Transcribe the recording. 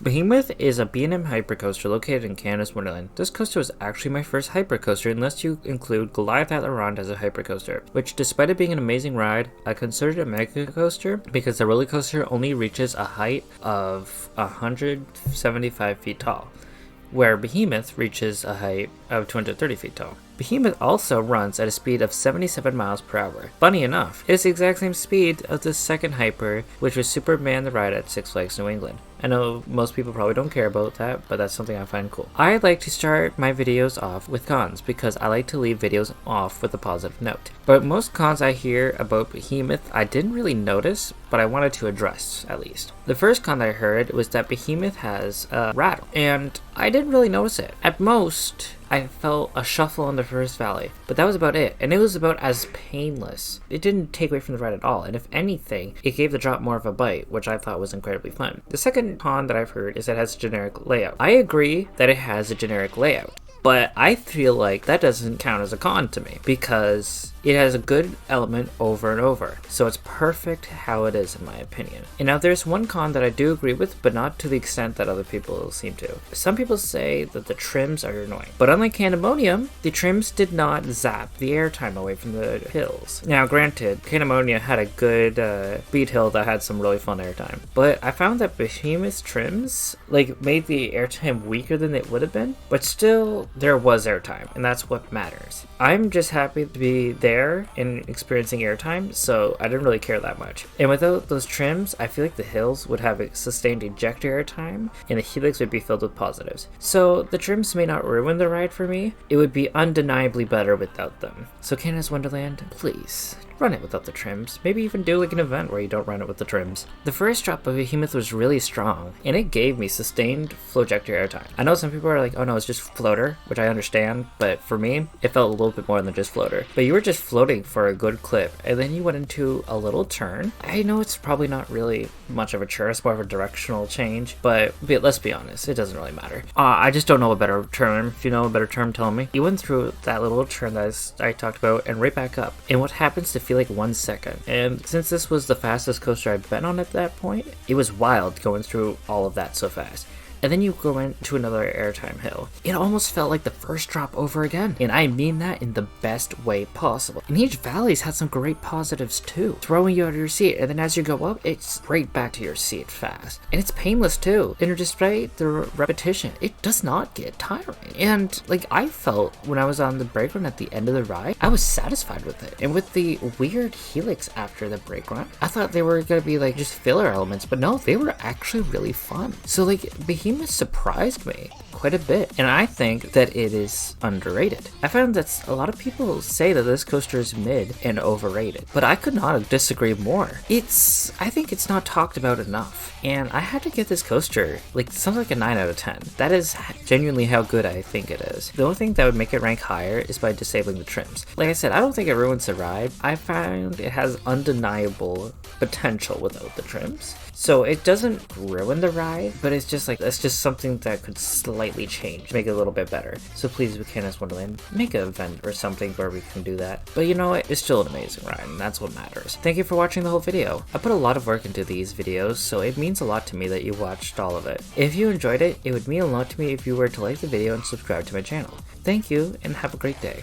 Behemoth is a B&M hypercoaster located in Canada's Wonderland. This coaster was actually my first hypercoaster unless you include Goliath at Laurent as a hypercoaster, which despite it being an amazing ride, I considered it a mega coaster because the roller coaster only reaches a height of 175 feet tall, where Behemoth reaches a height of 230 feet tall. Behemoth also runs at a speed of 77 miles per hour. Funny enough, it is the exact same speed of the second hyper, which was Superman the ride at Six Flags New England. I know most people probably don't care about that, but that's something I find cool. I like to start my videos off with cons because I like to leave videos off with a positive note. But most cons I hear about Behemoth I didn't really notice, but I wanted to address at least. The first con that I heard was that Behemoth has a rattle, and I didn't really notice it. At most, I felt a shuffle on the first valley, but that was about it, and it was about as painless. It didn't take away from the ride at all, and if anything, it gave the drop more of a bite, which I thought was incredibly fun. The second con that I've heard is that it has a generic layout. I agree that it has a generic layout, but I feel like that doesn't count as a con to me because it has a good element over and over, so it's perfect how it is in my opinion. And now there's one con that I do agree with, but not to the extent that other people seem to. Some people say that the trims are annoying, but unlike Candemonium, the trims did not zap the airtime away from the hills. Now granted, Candemonium had a good beat hill that had some really fun airtime, but I found that Behemoth's trims made the airtime weaker than it would have been, but still there was airtime, and that's what matters. I'm just happy to be there and experiencing airtime, so I didn't really care that much. And without those trims, I feel like the hills would have a sustained ejector airtime, and the helix would be filled with positives. So the trims may not ruin the ride for me, it would be undeniably better without them. So Canada's Wonderland, please run it without the trims. Maybe even do an event where you don't run it with the trims. The first drop of Behemoth was really strong, and it gave me sustained flow ejector airtime. I know some people are like, oh no, it's just floater, which I understand, but for me, it felt a little bit more than just floater. But you were just floating for a good clip, and then you went into a little turn. I know it's probably not really much of a turn, it's more of a directional change, but let's be honest, it doesn't really matter. I just don't know a better term. If you know a better term, tell me. You went through that little turn that I talked about, and right back up. And what happens to feel like 1 second? And since this was the fastest coaster I've been on at that point, it was wild going through all of that so fast. And then you go into another airtime hill. It almost felt like the first drop over again. And I mean that in the best way possible. And each valley's had some great positives too. Throwing you out of your seat, and then as you go up, it's right back to your seat fast. And it's painless too. And despite the repetition, it does not get tiring. And I felt when I was on the brake run at the end of the ride, I was satisfied with it. And with the weird helix after the brake run, I thought they were gonna be just filler elements, but no, they were actually really fun. So Behemoth surprised me quite a bit, and I think that it is underrated. I found that a lot of people say that this coaster is mid and overrated, but I could not disagree more. I think it's not talked about enough, and I had to get this coaster something like a 9 out of 10. That is genuinely how good I think it is. The only thing that would make it rank higher is by disabling the trims. Like I said, I don't think it ruins the ride. I found it has undeniable potential without the trims. So it doesn't ruin the ride, but it's just that's just something that could slightly change, make it a little bit better. So please, with Canada's Wonderland, make an event or something where we can do that. But you know what? It's still an amazing ride, and that's what matters. Thank you for watching the whole video. I put a lot of work into these videos, so it means a lot to me that you watched all of it. If you enjoyed it, it would mean a lot to me if you were to like the video and subscribe to my channel. Thank you, and have a great day.